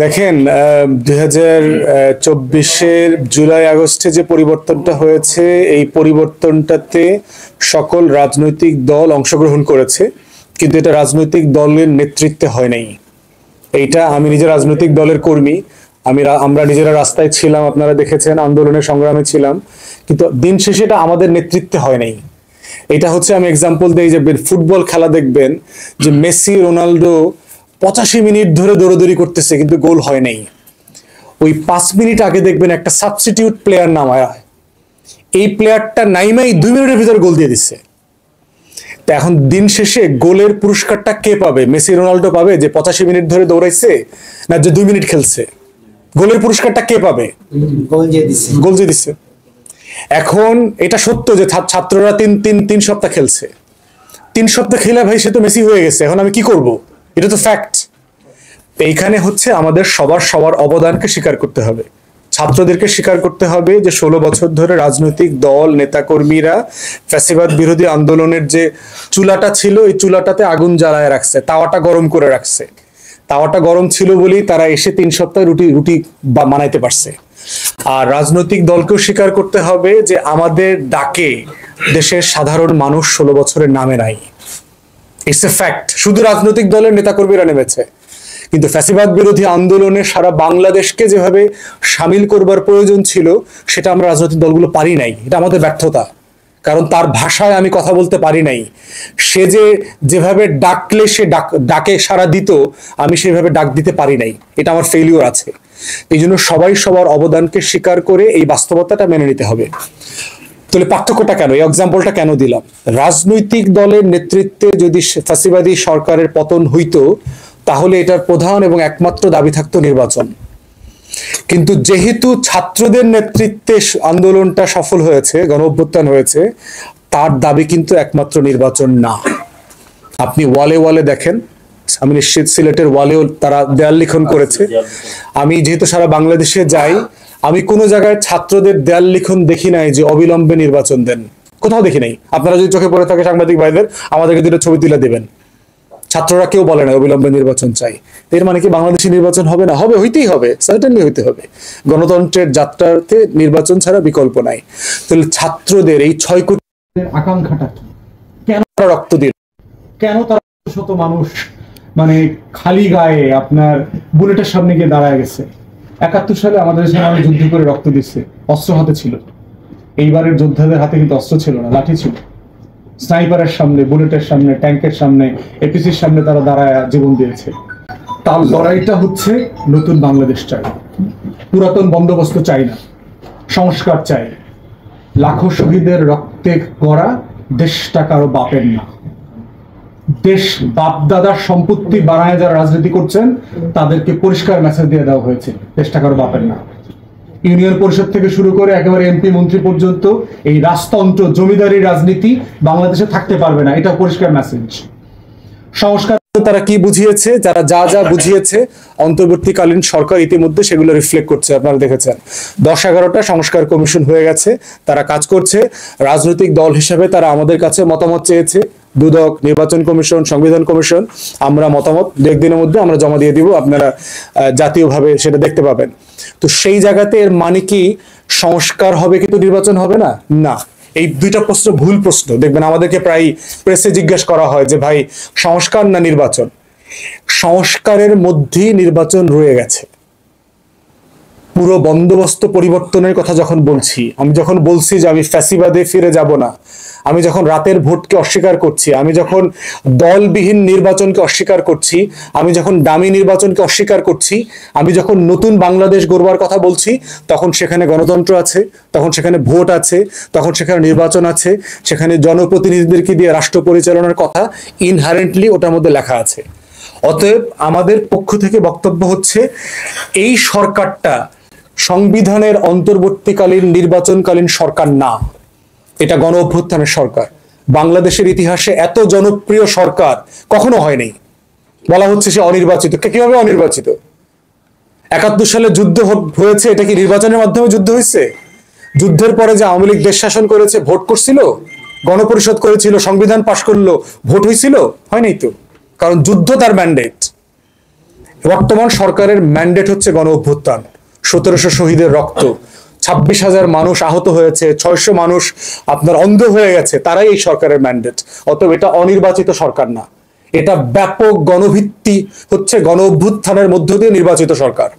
দেখেন 2024-এর জুলাই আগস্টে যে পরিবর্তনটা হয়েছে এই পরিবর্তনটাতে সকল রাজনৈতিক দল অংশগ্রহণ করেছে, কিন্তু এটা রাজনৈতিক দলের নেতৃত্বে হয় নাই। এইটা আমি নিজে রাজনৈতিক দলের কর্মী, আমরা নিজেরা রাস্তায় ছিলাম, আপনারা দেখেছেন, আন্দোলনের সংগ্রামে ছিলাম, কিন্তু দিন শেষে এটা আমাদের নেতৃত্বে হয় নাই। এটা হচ্ছে, আমি এক্সাম্পল দিই, যে ফুটবল খেলা দেখবেন যে মেসি রোনালদো 85 মিনিট ধরে দৌড়াদৌড়ি করতেছে কিন্তু গোল হয় নাই। ওই 5 মিনিট আগে দেখবেন একটা সাবস্টিটিউট প্লেয়ার নামায়, এই প্লেয়ারটা নাইমাই 2 মিনিটের ভিতরে গোল দিয়ে দিচ্ছে। তো এখন দিন শেষে গোলের পুরস্কারটা কে পাবে? মেসি রোনালদো পাবে যে 85 মিনিট ধরে দৌড়াইছে, না যে 2 মিনিট খেলছে? গোলের পুরস্কারটা কে পাবে? গোল যে দিচ্ছে। এখন এটা সত্য যে ছাত্ররা তিন সপ্তাহ খেলছে, 3 সপ্তাহ খেলে ভাই সে তো মেসি হয়ে গেছে, এখন আমি কি করব? এটা তো ফ্যাক্ট। এইখানে হচ্ছে আমাদের সবার অবদানকে স্বীকার করতে হবে। ছাত্রদেরকে স্বীকার করতে হবে যে 16 বছর ধরে রাজনৈতিক দল, নেতাকর্মীরা ফ্যাসিবাদ বিরোধী আন্দোলনের যে চুলাটা ছিল, এই চুলাটাতে আগুন জ্বালায় রাখছে, তাওয়াটা গরম করে রাখছে। তাওয়াটা গরম ছিল বলেই তারা এসে 3 সপ্তাহ রুটি বানাইতে পারছে। আর রাজনৈতিক দলকেও স্বীকার করতে হবে যে আমাদের ডাকে দেশের সাধারণ মানুষ 16 বছরের নামে নাই। It's a fact. শুধু রাজনৈতিক দলের নেতাকর্মীরা নেমেছে, কিন্তু ফ্যাসিবাদ বিরোধী আন্দোলনে সারা বাংলাদেশকে যেভাবে সামিল করবার প্রয়োজন ছিল সেটা আমরা রাজনৈতিক দলগুলো পারি নাই। এটা আমাদের ব্যর্থতা, কারণ তার ভাষায় আমি কথা বলতে পারি নাই। সে যেভাবে ডাকলে সে ডাকে সাড়া দিত, আমি সেভাবে ডাক দিতে পারি নাই। এটা আমার ফেলিওর আছে। এই জন্য সবাই সবার অবদানকে স্বীকার করে এই বাস্তবতাটা মেনে নিতে হবে। তাহলে পার্থক্যটা কেন, এই এক্সাম্পলটা কেন দিলাম? রাজনৈতিক দলের নেতৃত্বে যদি ফ্যাসিবাদী সরকারের পতন হইতো, তাহলে এটার প্রধান এবং একমাত্র দাবি থাকতো নির্বাচন। কিন্তু যেহেতু ছাত্রদের নেতৃত্বে আন্দোলনটা সফল হয়েছে, গণ অভ্যুত্থান হয়েছে, তার দাবি কিন্তু একমাত্র নির্বাচন না। আপনি ওয়ালে দেখেন, আমি নিশ্চিত সিলেটের ওয়ালেও তারা দেয়াল লিখন করেছে। আমি যেহেতু সারা বাংলাদেশে যাই, আমি কোনো জায়গায় ছাত্রদের দেয়াল লিখন দেখি নাই যে অবিলম্বে নির্বাচন দেন, কোথাও দেখি নাই। আপনারা যদি চোখে পড়ে থাকে সাংবাদিক ভাইদের, আমাদেরকে দুটো ছবি তুলে দেবেন। ছাত্ররা কেউ বলে না অবিলম্বে নির্বাচন চাই। এর মানে কি বাংলাদেশে নির্বাচন হবে না? হবে, হইতেই হবে, সার্টেনলি হইতে হবে। গণতন্ত্রের যাত্রাতে নির্বাচন ছাড়া বিকল্প নাই। তাহলে ছাত্রদের এই 6 কোটি আকাঙ্ক্ষাটা কি? কেন রক্ত দিল? কেন তারা শত মানুষ মানে খালি গায়ে আপনার বুলেটের সামনে গিয়ে দাঁড়ায় গেছে? 71 সালে আমাদের দেশে মানুষ যুদ্ধ করে রক্ত দিচ্ছে, অস্ত্র হাতে ছিল। এইবারের যোদ্ধাদের হাতে কিন্তু অস্ত্র ছিল না, লাঠি ছিল। স্নাইপারের সামনে, বুলেটের সামনে, ট্যাঙ্কের সামনে, এপিসির সামনে তারা দাঁড়ায় জীবন দিয়েছে। তার লড়াইটা হচ্ছে নতুন বাংলাদেশ চাই, পুরাতন বন্দোবস্ত চাই না, সংস্কার চাই। লাখো শহীদের রক্তে গড়া দেশটা কারো বাপের না। দেশ বাপ দাদার সম্পত্তি বানায় যারা রাজনীতি করছেন তাদেরকে পরিষ্কার মেসেজ দিয়ে দেওয়া হয়েছে, দেশটা কারো বাপের না। ইউনিয়ন পরিষদ থেকে শুরু করে একেবারে এমপি মন্ত্রী পর্যন্ত এই রাজতন্ত্র, জমিদারি রাজনীতি বাংলাদেশে থাকতে পারবে না, এটা পরিষ্কার মেসেজ। সংস্কার তারা কি বুঝিয়েছে, যারা যা বুঝিয়েছে অন্তর্বর্তীকালীন সরকার ইতিমধ্যে সেগুলো রিফ্লেক্ট করছে। আপনারা দেখেছেন 10-11টা সংস্কার কমিশন হয়ে গেছে, তারা কাজ করছে। রাজনৈতিক দল হিসেবে তারা আমাদের কাছে মতামত চেয়েছে, দুদক, নির্বাচন কমিশন, সংবিধান কমিশন। আমরা মতামত 1 দিনের মধ্যে আমরা জমা দিয়ে দিব, আপনারা জাতীয়ভাবে সেটা দেখতে পাবেন। তো সেই জায়গাতে এর মানে কি সংস্কার হবে কিন্তু নির্বাচন হবে না? না। এই দুইটা প্রশ্ন ভুল প্রশ্ন। দেখবেন আমাদেরকে প্রায় প্রেসে জিজ্ঞেস করা হয় যে ভাই সংস্কার না নির্বাচন? সংস্কারের মধ্যেই নির্বাচন রয়ে গেছে। পুরো বন্দোবস্ত পরিবর্তনের কথা যখন বলছি, আমি যখন বলছি যে আমি ফ্যাসিবাদে ফিরে যাব না, আমি যখন রাতের ভোটকে অস্বীকার করছি, আমি যখন দলবিহীন নির্বাচনকে অস্বীকার করছি, আমি যখন দামি নির্বাচনকে অস্বীকার করছি, আমি যখন নতুন বাংলাদেশ গড়বার কথা বলছি, তখন সেখানে গণতন্ত্র আছে, তখন সেখানে ভোট আছে, তখন সেখানে নির্বাচন আছে, সেখানে জনপ্রতিনিধিদেরকে দিয়ে রাষ্ট্র পরিচালনার কথা ইনহারেন্টলি ওটার মধ্যে লেখা আছে। অতএব আমাদের পক্ষ থেকে বক্তব্য হচ্ছে এই সরকারটা সংবিধানের অন্তর্বর্তীকালীন নির্বাচনকালীন সরকার না, এটা গণ অভ্যুত্থানের সরকার। বাংলাদেশের ইতিহাসে এত জনপ্রিয় সরকার কখনো হয়নি। বলা হচ্ছে সে অনির্বাচিত। কিভাবে অনির্বাচিত? 71 সালে যুদ্ধ হয়েছে, এটা কি নির্বাচনের মাধ্যমে যুদ্ধ হয়েছে? যুদ্ধের পরে যে আওয়ামী লীগ দেশ শাসন করেছে, ভোট করছিল, গণপরিষদ করেছিল, সংবিধান পাশ করলো, ভোট হয়েছিল? হয় নাই তো, কারণ যুদ্ধ তার ম্যান্ডেট। বর্তমান সরকারের ম্যান্ডেট হচ্ছে গণ অভ্যুত্থান, 1700 শহীদের রক্ত, 26,000 মানুষ আহত হয়েছে, 600 মানুষ আপনার অন্ধ হয়ে গেছে, তারাই এই সরকারের ম্যান্ডেট। অতএব এটা অনির্বাচিত সরকার না, এটা ব্যাপক গণভিত্তি হচ্ছে গণ অভ্যুত্থানের মধ্য দিয়ে নির্বাচিত সরকার।